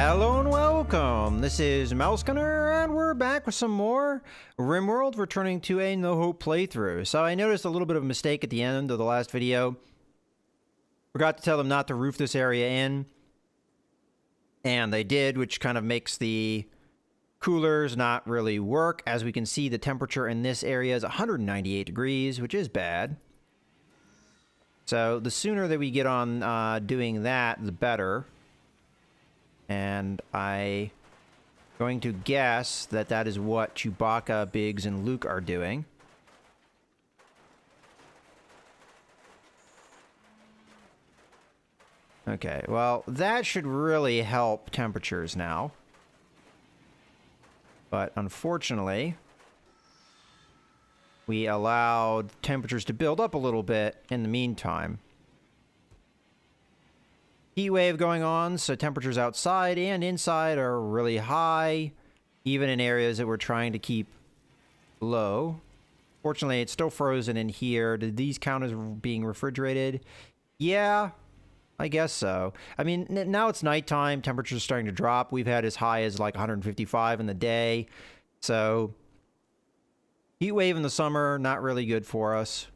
Hello and welcome! This is Mousegunner, and we're back with some more RimWorld, returning to a no-hope playthrough. So I noticed a little bit of a mistake at the end of the last video. Forgot to tell them not to roof this area in. And they did, which kind of makes the coolers not really work. As we can see, the temperature in this area is 198 degrees, which is bad. So the sooner that we get on doing that, the better. And I'm going to guess that that is what Chewbacca, Biggs, and Luke are doing. Okay, well, that should really help temperatures now. But unfortunately, we allowed temperatures to build up a little bit in the meantime. Heat wave going on, so temperatures outside and inside are really high, even in areas that we're trying to keep low. Fortunately, it's still frozen in here. Did these count as being refrigerated? Yeah, I guess so. I mean, now it's nighttime, temperatures are starting to drop. We've had as high as like 155 in the day. So, heat wave in the summer, not really good for us.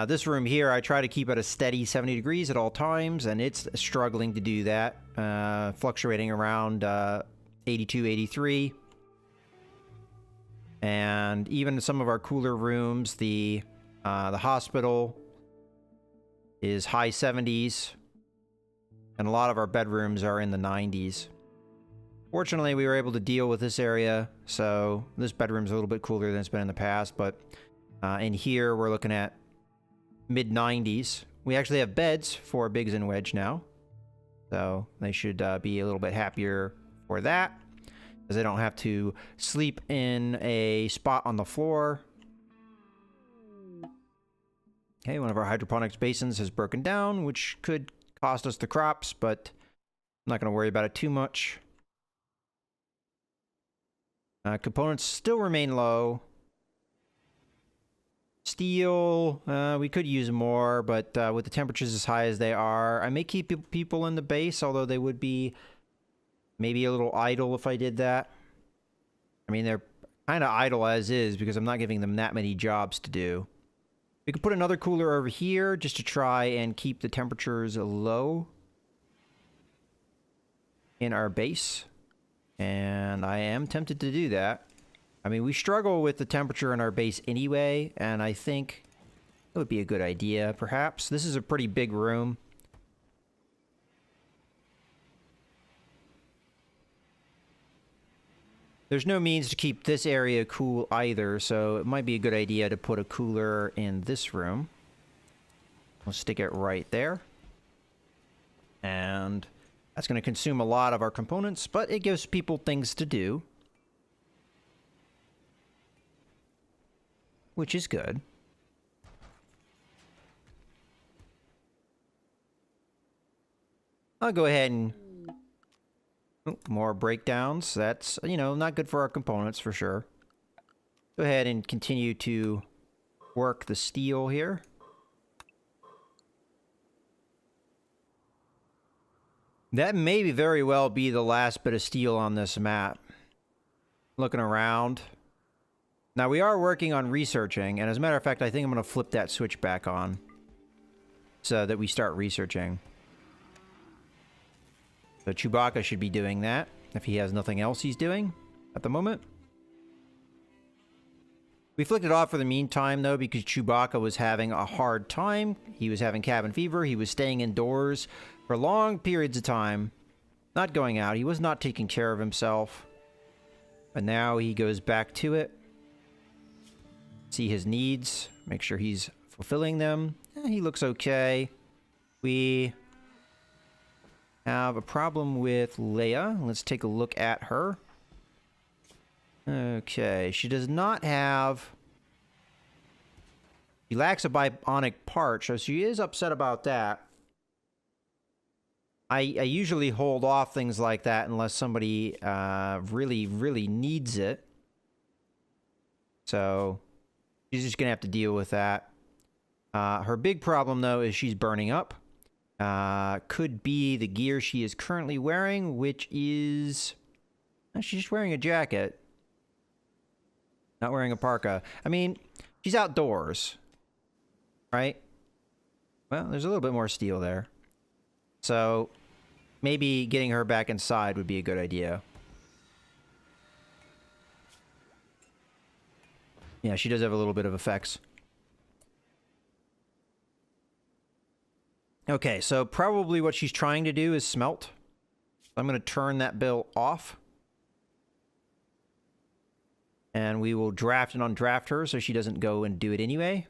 This room here, I try to keep at a steady 70 degrees at all times, and it's struggling to do that, fluctuating around 82, 83. And even some of our cooler rooms, the hospital is high 70s, and a lot of our bedrooms are in the 90s. Fortunately, we were able to deal with this area, so this bedroom's a little bit cooler than it's been in the past, but in here, we're looking at mid-90s. We actually have beds for Biggs and Wedge now. So they should be a little bit happier for that, as they don't have to sleep in a spot on the floor. Okay, one of our hydroponics basins has broken down, which could cost us the crops, but I'm not going to worry about it too much. Components still remain low. Steel, we could use more, but with the temperatures as high as they are, I may keep people in the base, although they would be maybe a little idle if I did that. I mean, they're kind of idle as is, because I'm not giving them that many jobs to do. We could put another cooler over here, just to try and keep the temperatures low in our base. And I am tempted to do that. I mean, we struggle with the temperature in our base anyway, and I think it would be a good idea, perhaps. This is a pretty big room. There's no means to keep this area cool either, so it might be a good idea to put a cooler in this room. We'll stick it right there. And that's going to consume a lot of our components, but it gives people things to do, which is good. I'll go ahead and... Oh, more breakdowns. That's, you know, not good for our components for sure. Go ahead and continue to work the steel here. That may very well be the last bit of steel on this map. Looking around. Now, we are working on researching, and as a matter of fact, I think I'm going to flip that switch back on so that we start researching. So Chewbacca should be doing that, if he has nothing else he's doing at the moment. We flicked it off for the meantime, though, because Chewbacca was having a hard time. He was having cabin fever. He was staying indoors for long periods of time, not going out. He was not taking care of himself. But now he goes back to it. See his needs, make sure he's fulfilling them. He looks okay. We have a problem with Leia. Let's take a look at her. Okay, she does not have... She lacks a bionic part, so she is upset about that. I usually hold off things like that unless somebody really, really needs it. So... she's just going to have to deal with that. Her big problem, though, is she's burning up. Could be the gear she is currently wearing, which is... she's just wearing a jacket. Not wearing a parka. I mean, she's outdoors. Right? Well, there's a little bit more steel there. So, maybe getting her back inside would be a good idea. Yeah, she does have a little bit of effects. Okay, so probably what she's trying to do is smelt. I'm going to turn that bill off. And we will draft and undraft her so she doesn't go and do it anyway.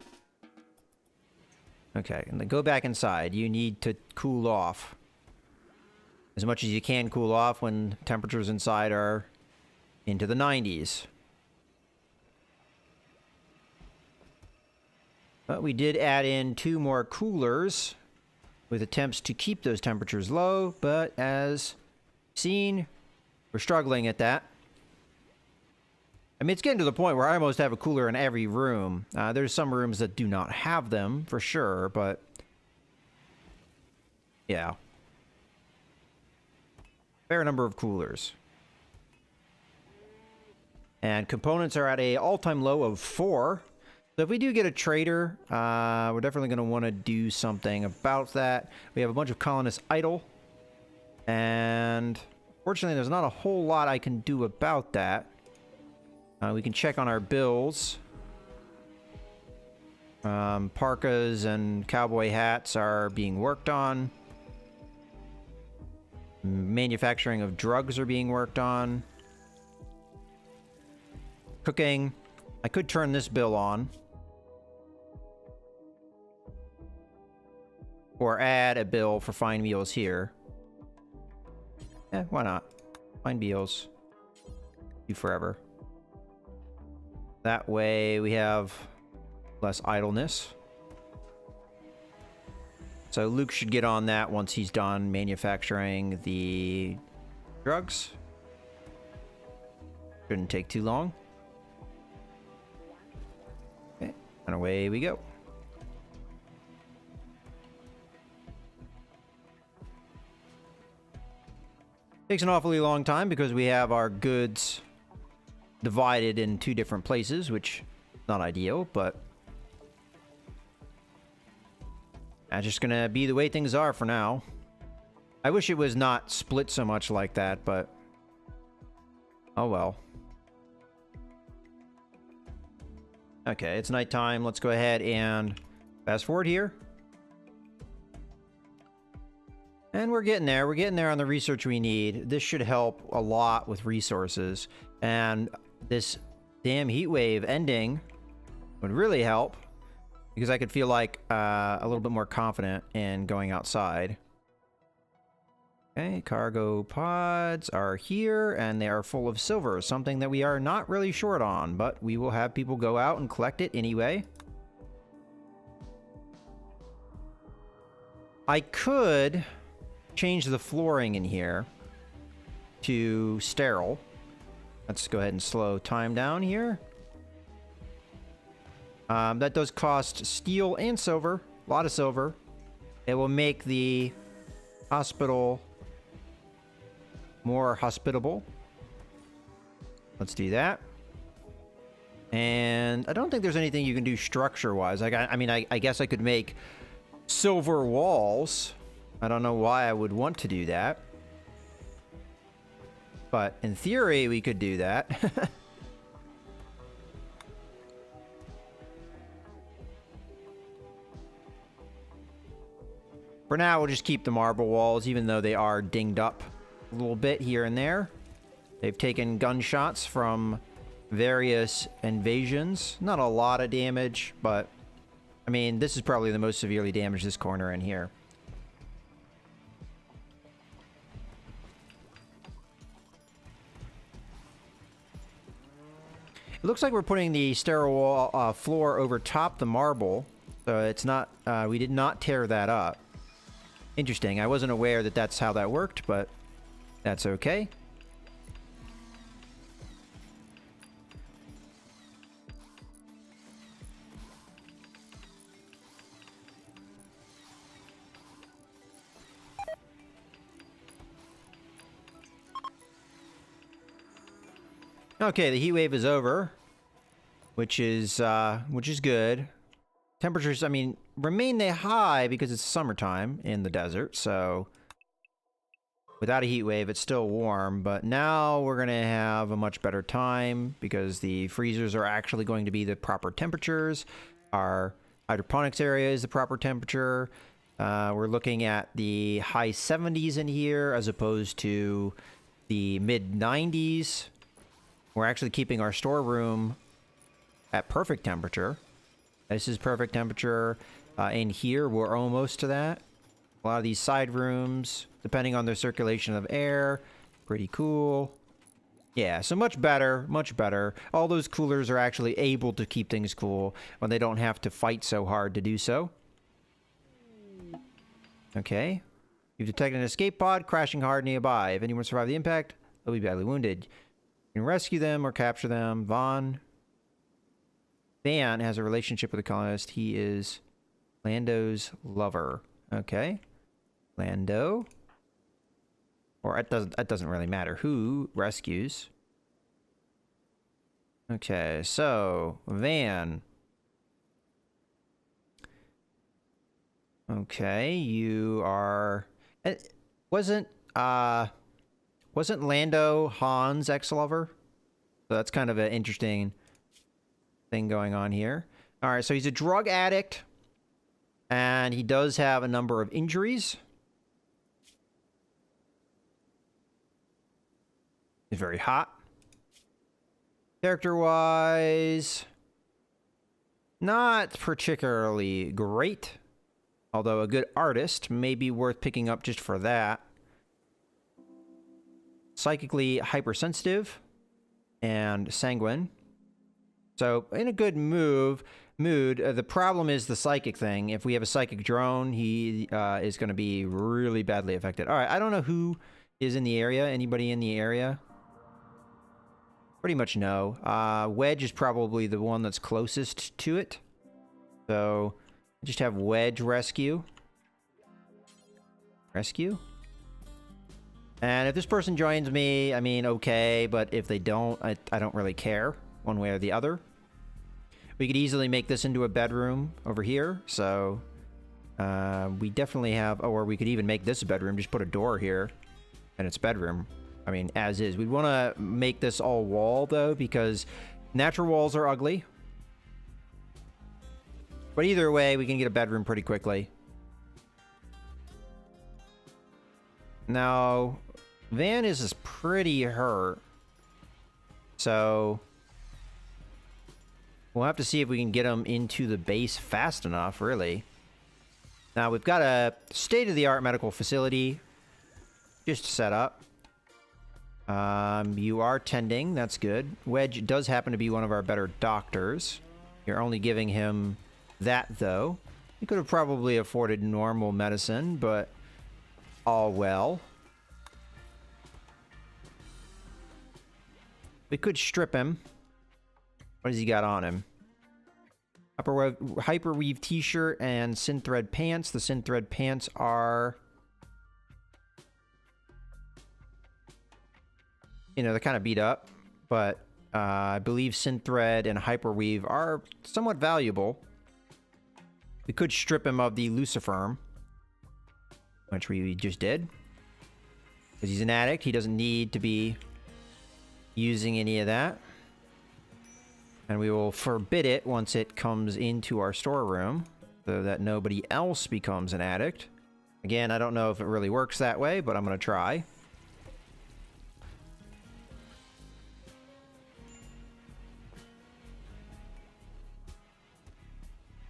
Okay, and then go back inside. You need to cool off. As much as you can cool off when temperatures inside are into the 90s. But we did add in 2 more coolers with attempts to keep those temperatures low, but as seen, we're struggling at that. I mean, it's getting to the point where I almost have a cooler in every room. There's some rooms that do not have them, for sure, but... yeah. Fair number of coolers. And components are at a all-time low of 4. So if we do get a trader, we're definitely going to want to do something about that. We have a bunch of colonists idle. And fortunately, there's not a whole lot I can do about that. We can check on our bills. Parkas and cowboy hats are being worked on. Manufacturing of drugs are being worked on. Cooking. I could turn this bill on. Or add a bill for fine meals here. Yeah, why not? Fine meals. Do forever. That way we have less idleness. So Luke should get on that once he's done manufacturing the drugs. Shouldn't take too long. Okay, and away we go. Takes an awfully long time because we have our goods divided in 2 different places, which is not ideal, but that's just gonna be the way things are for now. I wish it was not split so much like that, but oh well. Okay, it's nighttime. Let's go ahead and fast forward here. And we're getting there. We're getting there on the research we need. This should help a lot with resources. And this damn heat wave ending would really help because I could feel like a little bit more confident in going outside. Okay, cargo pods are here and they are full of silver, something that we are not really short on, but we will have people go out and collect it anyway. I could change the flooring in here to sterile. Let's go ahead and slow time down here. That does cost steel and silver. A lot of silver. It will make the hospital more hospitable. Let's do that. And I don't think there's anything you can do structure-wise. I mean, I guess I could make silver walls. I don't know why I would want to do that. But in theory, we could do that. For now, we'll just keep the marble walls, even though they are dinged up a little bit here and there. They've taken gunshots from various invasions. Not a lot of damage, but I mean, this is probably the most severely damaged, this corner in here. It looks like we're putting the sterile floor over top the marble, so it's not, we did not tear that up. Interesting. I wasn't aware that that's how that worked, but that's okay. Okay, the heat wave is over, which is good. Temperatures, I mean, remain they high because it's summertime in the desert, so without a heat wave, it's still warm, but now we're going to have a much better time because the freezers are actually going to be the proper temperatures. Our hydroponics area is the proper temperature. We're looking at the high 70s in here as opposed to the mid 90s. We're actually keeping our storeroom at perfect temperature. This is perfect temperature. In here, we're almost to that. A lot of these side rooms, depending on their circulation of air, pretty cool. Yeah, so much better, much better. All those coolers are actually able to keep things cool when they don't have to fight so hard to do so. Okay. You've detected an escape pod crashing hard nearby. If anyone survived the impact, they'll be badly wounded. You can rescue them or capture them. Van has a relationship with the colonist. He is Lando's lover. Okay. Lando. Or it doesn't really matter who rescues. Okay, so Van. Okay, you are wasn't Lando Han's ex-lover? So that's kind of an interesting thing going on here. All right, so he's a drug addict, and he does have a number of injuries. He's very hot. Character-wise, not particularly great, although a good artist may be worth picking up just for that. Psychically hypersensitive and sanguine. So, in a good mood. The problem is the psychic thing. If we have a psychic drone, he is going to be really badly affected. All right, I don't know who is in the area. Anybody in the area? Pretty much no. Wedge is probably the one that's closest to it. So, just have Wedge rescue. Rescue? And if this person joins me, I mean, okay, but if they don't, I don't really care one way or the other. We could easily make this into a bedroom over here, so we definitely have, or we could even make this a bedroom, just put a door here, and it's bedroom. I mean, as is. We'd want to make this all wall, though, because natural walls are ugly. But either way, we can get a bedroom pretty quickly. Now, Van is pretty hurt. So, we'll have to see if we can get him into the base fast enough, really. Now, we've got a state-of-the-art medical facility just set up. You are tending. That's good. Wedge does happen to be one of our better doctors. You're only giving him that, though. You could have probably afforded normal medicine, but all well. We could strip him. What has he got on him? Hyperweave t-shirt and synthread pants. The synthread pants are... You know, they're kind of beat up, but I believe synthread and hyperweave are somewhat valuable. We could strip him of the Luciferm, which we just did. Because he's an addict, he doesn't need to be using any of that. And we will forbid it once it comes into our storeroom, so that nobody else becomes an addict. Again, I don't know if it really works that way, but I'm going to try.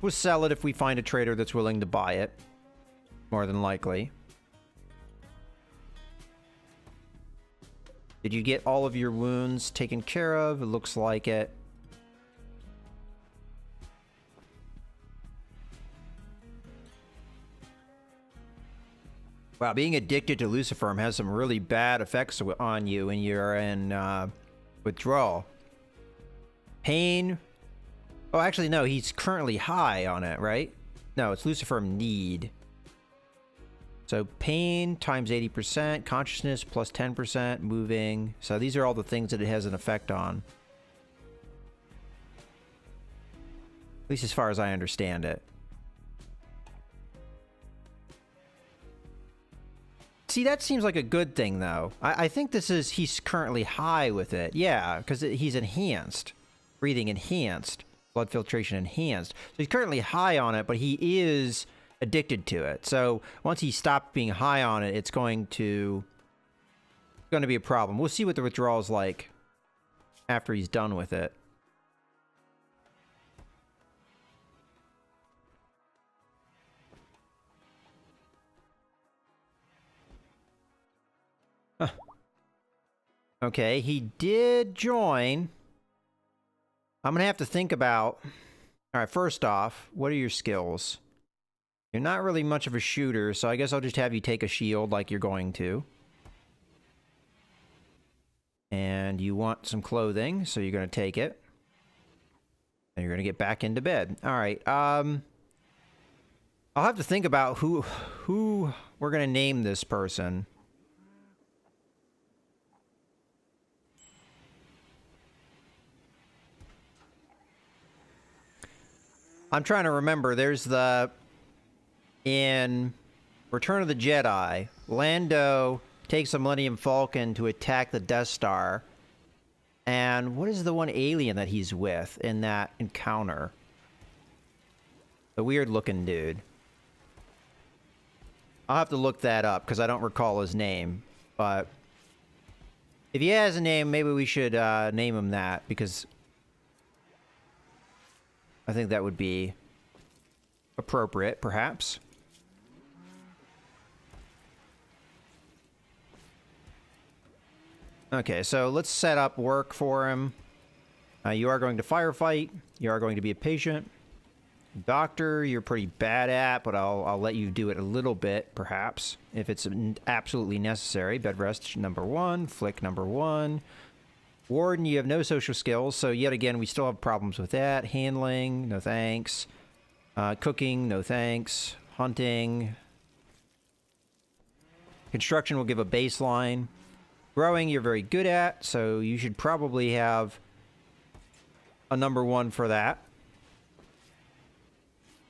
We'll sell it if we find a trader that's willing to buy it. More than likely. Did you get all of your wounds taken care of? It looks like it. Wow, being addicted to Luciferm has some really bad effects on you when you're in withdrawal. Pain. Oh, actually, no, he's currently high on it, right? No, it's Luciferm need. So pain times 80%, consciousness plus 10%, moving. So these are all the things that it has an effect on. At least as far as I understand it. See, that seems like a good thing, though. I think this is... He's currently high with it. Yeah, because he's enhanced. Breathing enhanced. Blood filtration enhanced. So he's currently high on it, but he is addicted to it. So once he stops being high on it, it's going to be a problem. We'll see what the withdrawal is like after he's done with it. Huh. Okay, he did join. I'm going to have to think about... All right, first off, what are your skills? You're not really much of a shooter, so I guess I'll just have you take a shield like you're going to. And you want some clothing, so you're going to take it. And you're going to get back into bed. All right, I'll have to think about who we're going to name this person. I'm trying to remember. There's the... In Return of the Jedi, Lando takes a Millennium Falcon to attack the Death Star. And what is the one alien that he's with in that encounter? The weird-looking dude. I'll have to look that up, because I don't recall his name. But if he has a name, maybe we should name him that, because... I think that would be appropriate, perhaps. Okay, so let's set up work for him. You are going to firefight. You are going to be a patient. Doctor, you're pretty bad at, but I'll let you do it a little bit, perhaps, if it's absolutely necessary. Bed rest number 1. Flick number 1. Warden, you have no social skills, so yet again, we still have problems with that. Handling, no thanks. Cooking, no thanks. Hunting. Construction will give a baseline. Growing, you're very good at, so you should probably have a number 1 for that.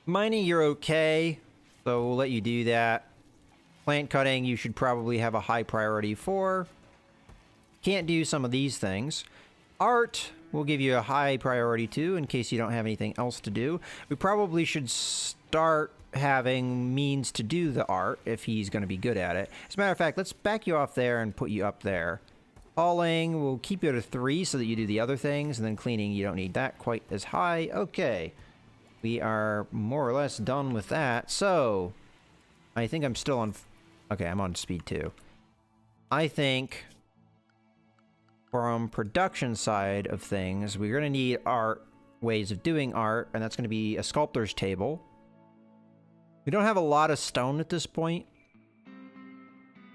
Mining, you're okay, so we'll let you do that. Plant cutting, you should probably have a high priority for. Can't do some of these things. Art, we'll give you a high priority to, in case you don't have anything else to do. We probably should start having means to do the art, if he's going to be good at it. As a matter of fact, let's back you off there and put you up there. Hauling, we'll keep you at a 3 so that you do the other things, and then cleaning, you don't need that quite as high. Okay. We are more or less done with that. So, I think I'm still on... Okay, I'm on speed 2. I think... From production side of things, we're going to need art, ways of doing art, and that's going to be a sculptor's table. We don't have a lot of stone at this point,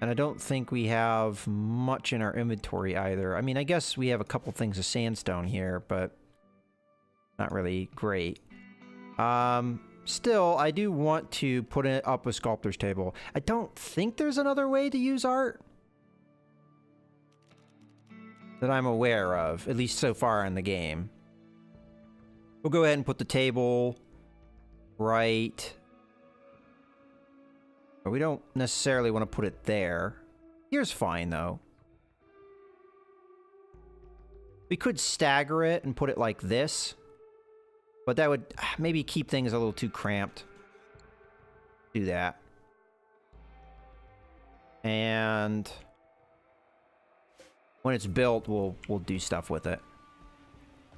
and I don't think we have much in our inventory either. I mean, I guess we have a couple things of sandstone here, but not really great. Still, I do want to put it up a sculptor's table. I don't think there's another way to use art that I'm aware of, at least so far in the game. We'll go ahead and put the table right... But we don't necessarily want to put it there. Here's fine, though. We could stagger it and put it like this. But that would maybe keep things a little too cramped. Do that. And... when it's built, we'll do stuff with it.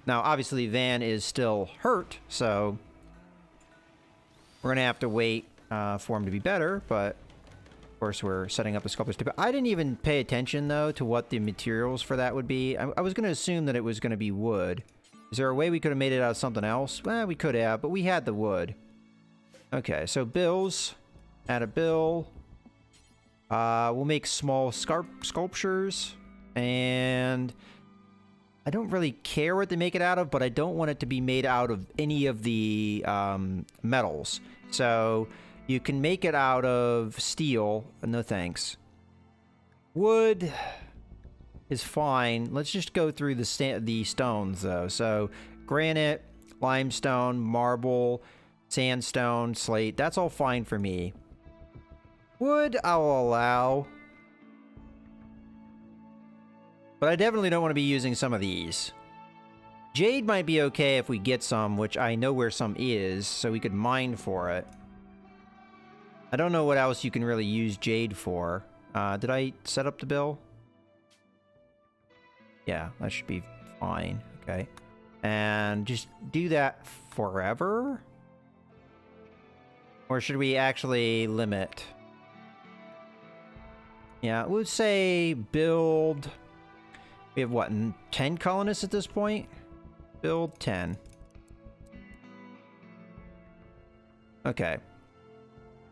Now, obviously, Van is still hurt, so we're gonna have to wait for him to be better. But of course, we're setting up the sculptor's table. I didn't even pay attention though to what the materials for that would be. I was gonna assume that it was gonna be wood. Is there a way we could have made it out of something else? Well, we could have, but we had the wood. Okay, so bills. Add a bill. We'll make small sculptures. And I don't really care what they make it out of, but I don't want it to be made out of any of the metals. So You can make it out of steel. No thanks. Wood is fine. Let's just go through the stones, though. So, granite, limestone, marble, sandstone, slate. That's all fine for me. Wood, I'll allow. But I definitely don't want to be using some of these. Jade might be okay if we get some, which I know where some is, so we could mine for it. I don't know what else you can really use jade for. Did I set up the bill? Yeah, that should be fine. Okay. And just do that forever? Or should we actually limit? Yeah, we'll say build... We have, what, 10 colonists at this point? Build 10. Okay.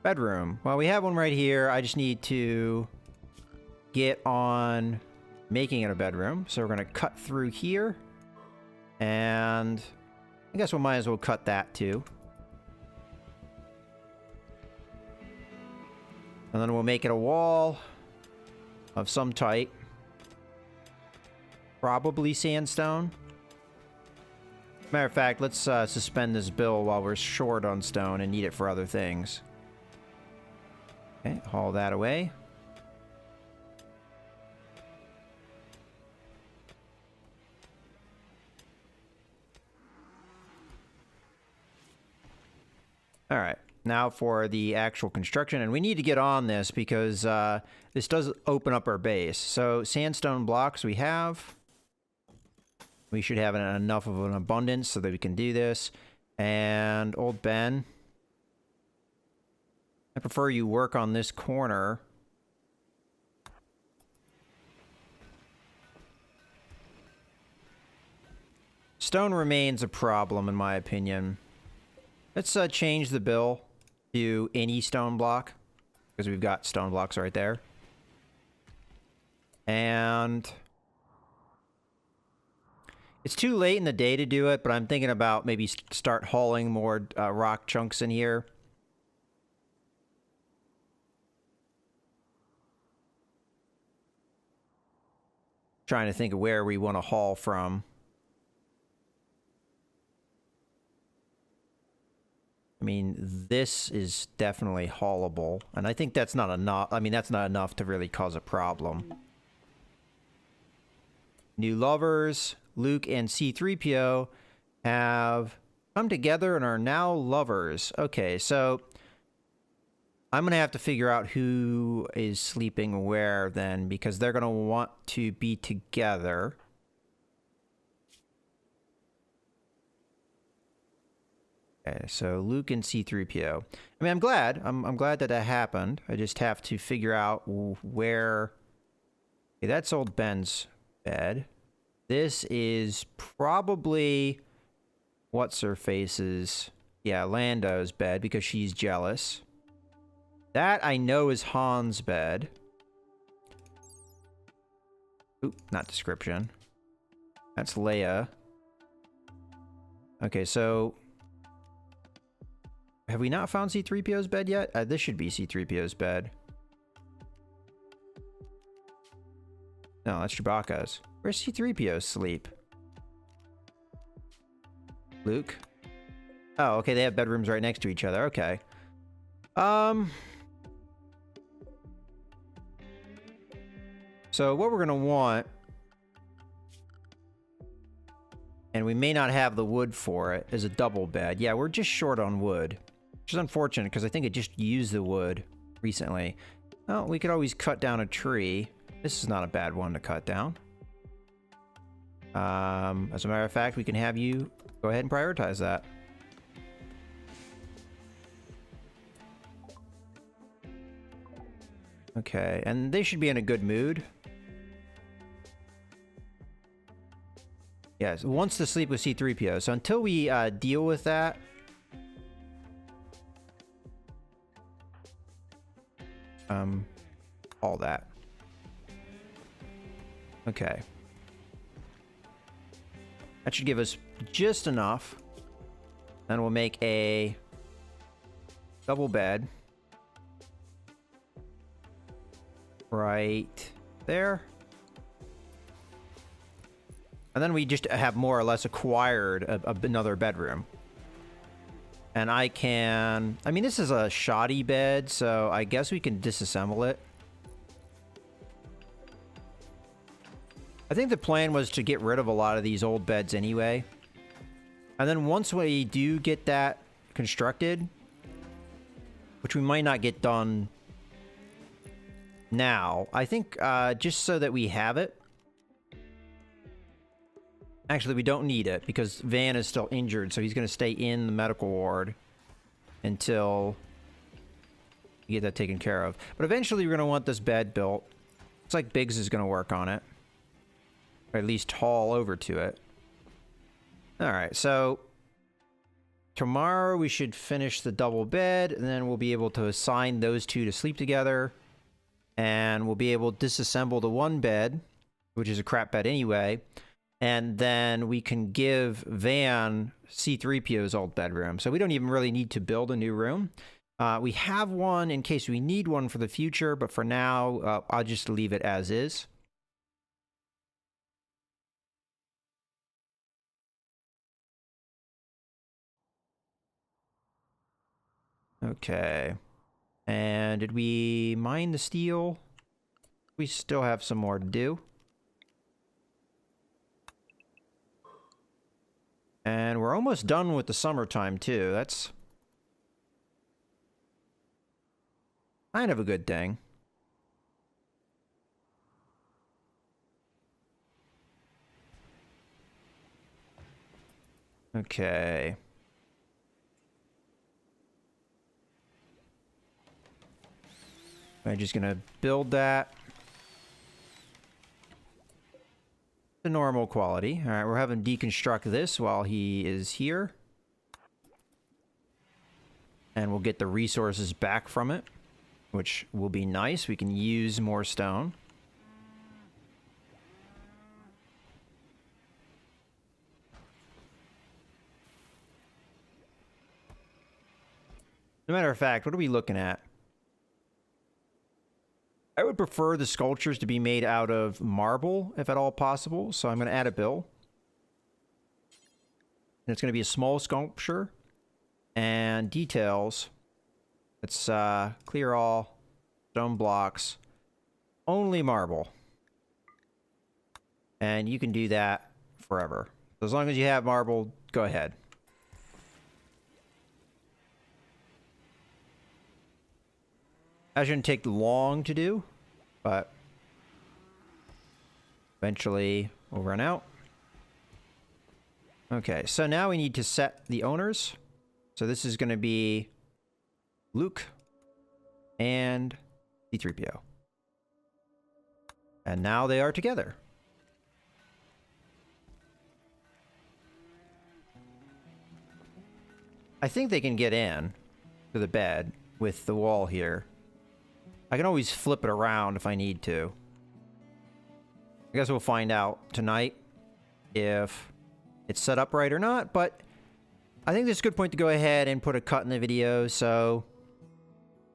Bedroom. Well, we have one right here. I just need to get on making it a bedroom. So we're going to cut through here. And I guess we might as well cut that too. And then we'll make it a wall of some type. Probably sandstone. Matter of fact, let's suspend this bill while we're short on stone and need it for other things. Okay, haul that away. All right, now for the actual construction. And we need to get on this because this does open up our base. So sandstone blocks we have. We should have enough of an abundance so that we can do this. And old Ben, I prefer you work on this corner. Stone remains a problem, in my opinion. Let's change the bill to any stone block, because we've got stone blocks right there. And it's too late in the day to do it, but I'm thinking about maybe start hauling more rock chunks in here. Trying to think of where we want to haul from. I mean, this is definitely haulable, and I think that's not enough. I mean, that's not enough to really cause a problem. New lovers. Luke and C-3PO have come together and are now lovers. Okay, so I'm going to have to figure out who is sleeping where then, because they're going to want to be together. Okay, so Luke and C-3PO. I mean, I'm glad. I'm glad that that happened. I just have to figure out where... Okay, that's old Ben's bed. This is probably what's-her-face's... Yeah, Lando's bed, because she's jealous. That, I know, is Han's bed. Oop, not description. That's Leia. Okay, so... Have we not found C-3PO's bed yet? This should be C-3PO's bed. No, that's Chewbacca's. Where's C-3PO sleep? Luke? Oh, okay, they have bedrooms right next to each other. Okay. So what we're gonna want, and we may not have the wood for it, is a double bed. Yeah, we're just short on wood, which is unfortunate because I think it just used the wood recently. Oh, we could always cut down a tree. This is not a bad one to cut down. As a matter of fact, we can have you go ahead and prioritize that. Okay, and they should be in a good mood. Yes, wants to sleep with C-3PO. So until we deal with that... all that. Okay. That should give us just enough. Then we'll make a double bed. right there. And then we just have more or less acquired another bedroom. And I mean, this is a shoddy bed, so I guess we can disassemble it. I think the plan was to get rid of a lot of these old beds anyway. And then once we do get that constructed, which we might not get done now, I think just so that we have it. Actually, we don't need it because Van is still injured, so he's going to stay in the medical ward until we get that taken care of. But eventually, we're going to want this bed built. Looks like Biggs is going to work on it. Or at least haul over to it. Alright, so tomorrow we should finish the double bed, and then we'll be able to assign those two to sleep together. And we'll be able to disassemble the one bed, which is a crap bed anyway. And then we can give Van C-3PO's old bedroom. So we don't even really need to build a new room. We have one in case we need one for the future, but for now, I'll just leave it as is. Okay. And did we mine the steel? We still have some more to do. And we're almost done with the summertime, too. That's kind of a good thing. Okay. I'm just gonna build that. The normal quality. All right, we're having deconstruct this while he is here. And we'll get the resources back from it, which will be nice. We can use more stone. As a matter of fact, what are we looking at? I would prefer the sculptures to be made out of marble, if at all possible. So I'm going to add a bill. And it's going to be a small sculpture. And details. Let's clear all stone blocks. Only marble. And you can do that forever. So as long as you have marble, go ahead. That shouldn't take long to do, but eventually we'll run out. Okay, so now we need to set the owners. So this is going to be Luke and C-3PO. And now they are together. I think they can get in to the bed with the wall here. I can always flip it around if I need to. I guess we'll find out tonight if it's set up right or not, but I think this is a good point to go ahead and put a cut in the video. So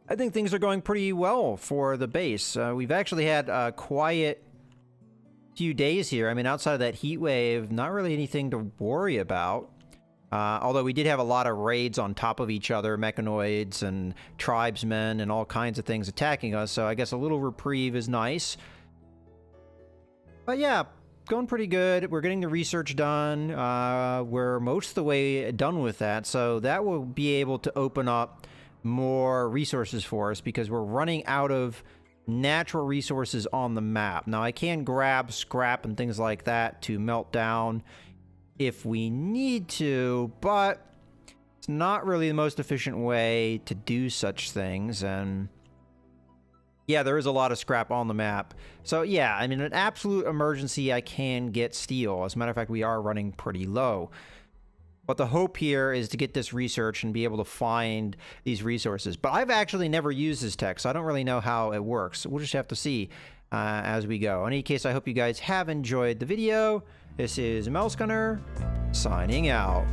I think things are going pretty well for the base. We've actually had a quiet few days here. I mean, outside of that heat wave, not really anything to worry about. Although we did have a lot of raids on top of each other, mechanoids and tribesmen and all kinds of things attacking us, so I guess a little reprieve is nice. But yeah, going pretty good. We're getting the research done. We're most of the way done with that, so that will be able to open up more resources for us because we're running out of natural resources on the map. Now, I can grab scrap and things like that to melt down if we need to, but it's not really the most efficient way to do such things. And yeah, there is a lot of scrap on the map. So yeah, I mean, an absolute emergency, I can get steel. As a matter of fact, we are running pretty low. But the hope here is to get this research and be able to find these resources. But I've actually never used this tech, so I don't really know how it works. We'll just have to see as we go. In any case, I hope you guys have enjoyed the video. This is Mouse Gunner, signing out.